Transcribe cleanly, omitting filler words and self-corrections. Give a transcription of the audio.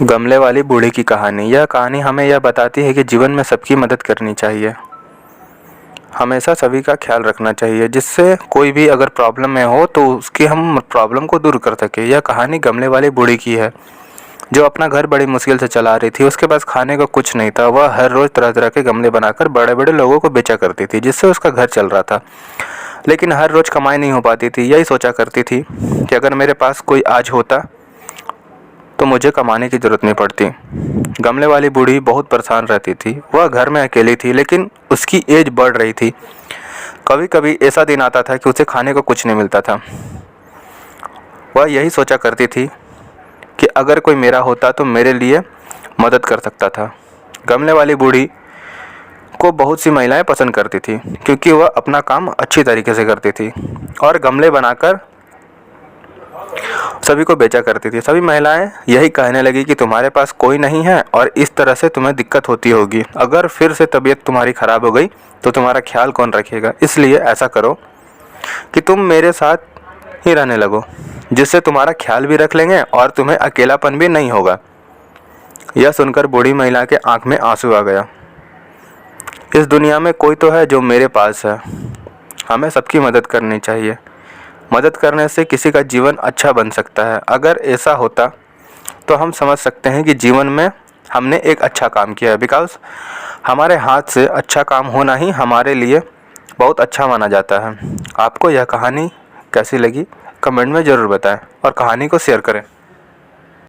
गमले वाली बूढ़ी की कहानी। यह कहानी हमें यह बताती है कि जीवन में सबकी मदद करनी चाहिए। हमेशा सभी का ख्याल रखना चाहिए, जिससे कोई भी अगर प्रॉब्लम में हो तो उसकी हम प्रॉब्लम को दूर कर सके। यह कहानी गमले वाली बूढ़ी की है, जो अपना घर बड़ी मुश्किल से चला रही थी। उसके पास खाने को कुछ नहीं था। वह हर रोज़ तरह तरह के गमले बनाकर बड़े बड़े लोगों को बेचा करती थी, जिससे उसका घर चल रहा था। लेकिन हर रोज़ कमाई नहीं हो पाती थी। यही सोचा करती थी कि अगर मेरे पास कोई आज होता तो मुझे कमाने की ज़रूरत नहीं पड़ती। गमले वाली बूढ़ी बहुत परेशान रहती थी। वह घर में अकेली थी, लेकिन उसकी एज बढ़ रही थी। कभी कभी ऐसा दिन आता था कि उसे खाने को कुछ नहीं मिलता था। वह यही सोचा करती थी कि अगर कोई मेरा होता तो मेरे लिए मदद कर सकता था। गमले वाली बूढ़ी को बहुत सी महिलाएं पसंद करती थी, क्योंकि वह अपना काम अच्छी तरीके से करती थी और गमले बनाकर सभी को बेचा करती थी। सभी महिलाएं यही कहने लगी कि तुम्हारे पास कोई नहीं है और इस तरह से तुम्हें दिक्कत होती होगी। अगर फिर से तबीयत तुम्हारी ख़राब हो गई तो तुम्हारा ख्याल कौन रखेगा? इसलिए ऐसा करो कि तुम मेरे साथ ही रहने लगो, जिससे तुम्हारा ख्याल भी रख लेंगे और तुम्हें अकेलापन भी नहीं होगा। यह सुनकर बूढ़ी महिला के आंख में आंसू आ गया। इस दुनिया में कोई तो है जो मेरे पास है। हमें सबकी मदद करनी चाहिए। मदद करने से किसी का जीवन अच्छा बन सकता है। अगर ऐसा होता तो हम समझ सकते हैं कि जीवन में हमने एक अच्छा काम किया है। बिकॉज़ हमारे हाथ से अच्छा काम होना ही हमारे लिए बहुत अच्छा माना जाता है। आपको यह कहानी कैसी लगी कमेंट में ज़रूर बताएं और कहानी को शेयर करें।